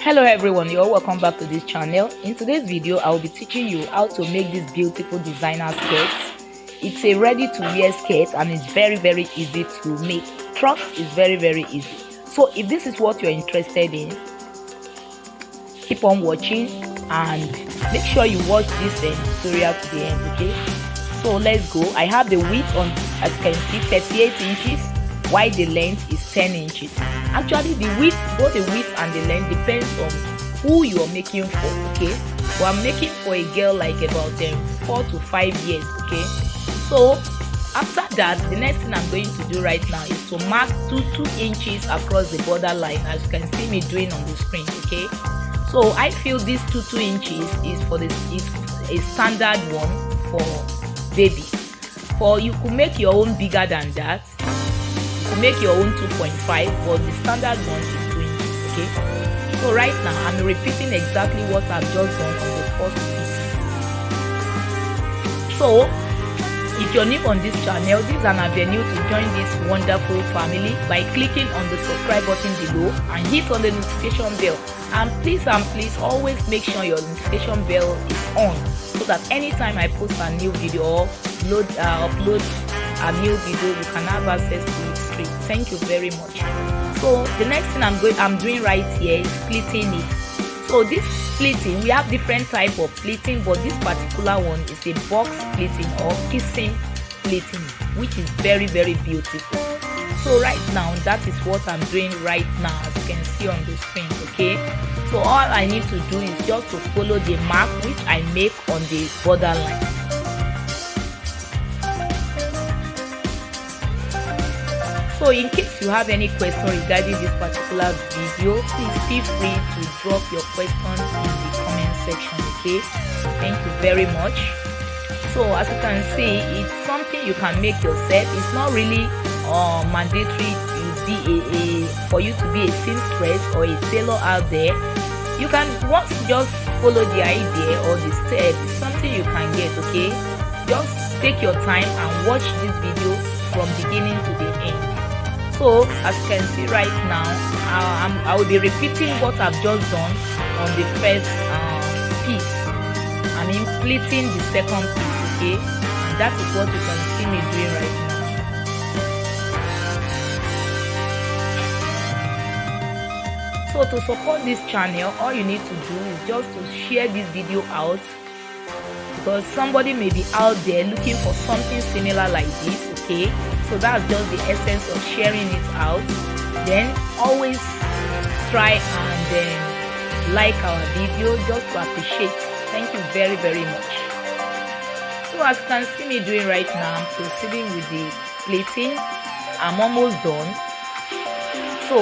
Hello everyone, you're welcome back to this channel. In today's video I will be teaching you how to make this beautiful designer skirt. It's a ready to wear skirt and it's very easy to make. Trust is very easy. So if this is what you're interested in, keep on watching and make sure you watch this tutorial to the end. Okay, so let's go. I have the width on, as you can see, 38 inches, while the length is 10 inches. Actually the width, both the width and the length depends on who you are making for. Okay, so I'm making for a girl like about 4 to 5 years. Okay, so after that, the next thing I'm going to do right now is to mark 2 inches across the border line, as you can see me doing on the screen. Okay, so I feel this 2 inches is for this is a standard one for baby. For you could make your own bigger than that. You could make your own 2.5, but the standard one is 2 inches. Okay, so right now I'm repeating exactly what I've just done on the first piece. So if you're new on this channel, this is an avenue to join this wonderful family by clicking on the subscribe button below and hit on the notification bell. And please always make sure your notification bell is on, so that anytime I post a new video or upload a new video, you can have access to it straight. Thank you very much. So the next thing I'm doing right here is pleating it. So this pleating, we have different type of pleating, but this particular one is a box pleating or kissing pleating, which is very beautiful. So right now that is what I'm doing right now, as you can see on the screen. Okay, so all I need to do is just to follow the mark which I make on the borderline. So in case you have any question regarding this particular video, please feel free to drop your questions in the comment section. Okay, thank you very much. So as you can see, it's something you can make yourself. It's not really mandatory for you to be a seamstress or a tailor out there. You can just follow the idea or the step. It's something you can get. Okay, just take your time and watch this video from beginning to the end. So as you can see right now, I will be repeating what I've just done on the first piece. I mean pleating the second piece. Okay, and that is what you can see me doing right now. So to support this channel, all you need to do is just to share this video out, because somebody may be out there looking for something similar like this. Okay, so that's just the essence of sharing it out. Then always try and like our video, just to appreciate. Thank you very much. So as you can see me doing right now, I'm proceeding with the plating. I'm almost done. So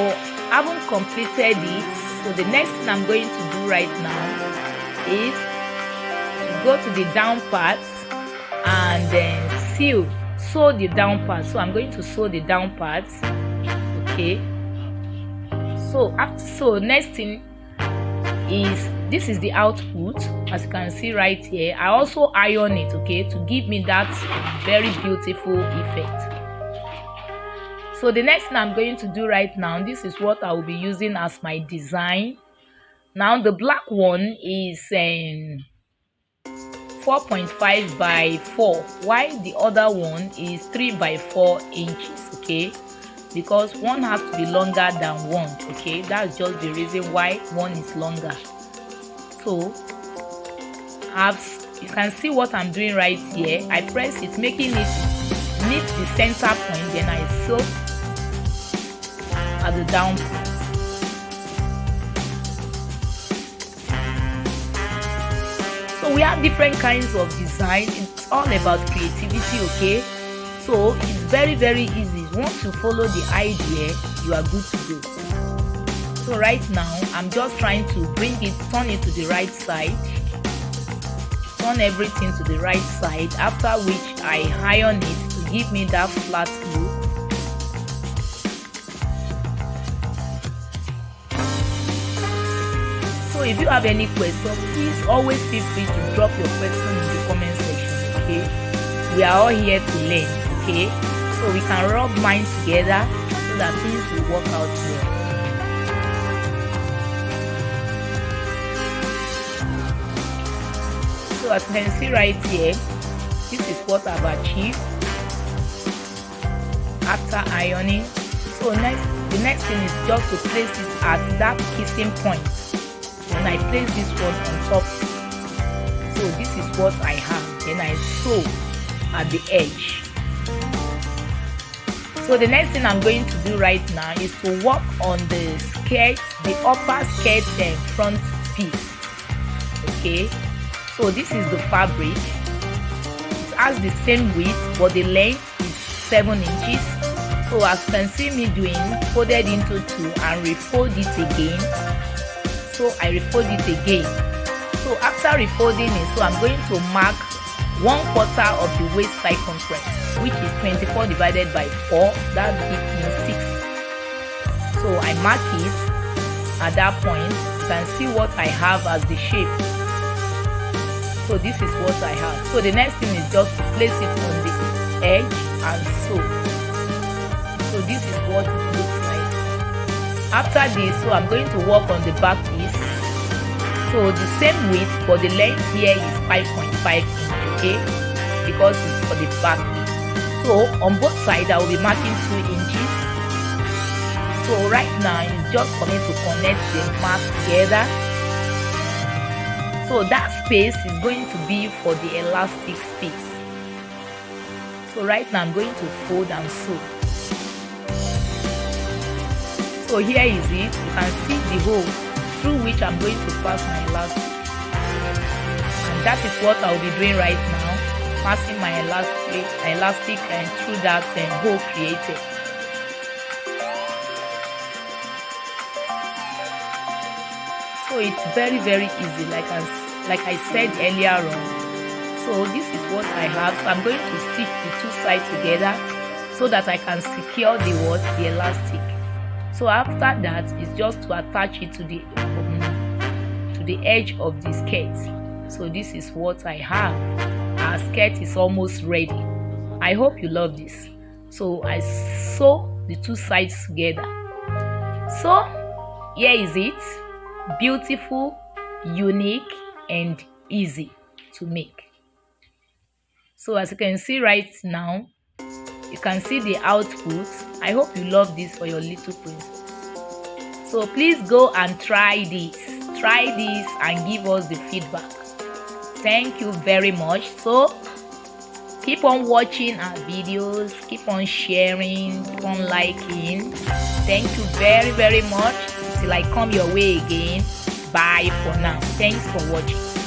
I haven't completed it. So the next thing I'm going to do right now is to go to the down parts and then sew the down parts. So I'm going to sew the down parts. Okay, so next thing is, this is the output, as you can see right here. I also iron it, okay, to give me that very beautiful effect. So the next thing I'm going to do right now, this is what I will be using as my design. Now the black one is 4.5 by 4, while the other one is 3 by 4 inches. Okay, because one has to be longer than one. Okay, that's just the reason why one is longer. So you can see what I'm doing right here. I press it, making it meet the center point, then I sew at the down part. So we have different kinds of design. It's all about creativity. Okay, so it's very easy. Once you follow the idea, you are good to go. So right now I'm just trying to turn it to the right side, turn everything to the right side, after which I iron it to give me that flat look. So if you have any question, please always feel free to drop your question in the comment section. Okay, we are all here to learn. Okay, so we can rub minds together so that things will work out well. So as you can see right here, this is what I've achieved after ironing. So the next thing is just to place it at that kissing point. Then I place this one on top. So this is what I have. Then I sew at the edge. So the next thing I'm going to do right now is to work on the skirt, the upper skirt and front piece. Okay, so this is the fabric. It has the same width, but the length is 7 inches. So as you can see me doing, folded into 2 and refold it again. So I refold it again. So after refolding it, so I'm going to mark 1/4 of the waist circumference, which is 24 divided by 4. That gives me 6. So I mark it at that point. You can see what I have as the shape. So this is what I have. So the next thing is just to place it on the edge and sew. So this is what it looks like. After this, so I'm going to work on the back piece. So the same width, but the length here is 5.5 inches, okay? Because it's for the back piece. So on both sides, I will be marking 2 inches. So right now, it's just for me to connect the mark together. So that space is going to be for the elastic space. So right now, I'm going to fold and sew. So here is it. You can see the hole through which I'm going to pass my elastic. And that is what I'll be doing right now, passing my elastic and through that hole created. So it's very easy, like I said earlier on. So this is what I have. So I'm going to stitch the 2 sides together so that I can secure the elastic. So after that, it's just to attach it to the edge of the skirt. So this is what I have. Our skirt is almost ready. I hope you love this. So I sew the 2 sides together. So here is it. Beautiful, unique and easy to make. So as you can see right now, you can see the output. I hope you love this for your little princess. So please go and try this and give us the feedback. Thank you very much. So keep on watching our videos, keep on sharing, keep on liking. Thank you very much. Till I come your way again. Bye for now. Thanks for watching.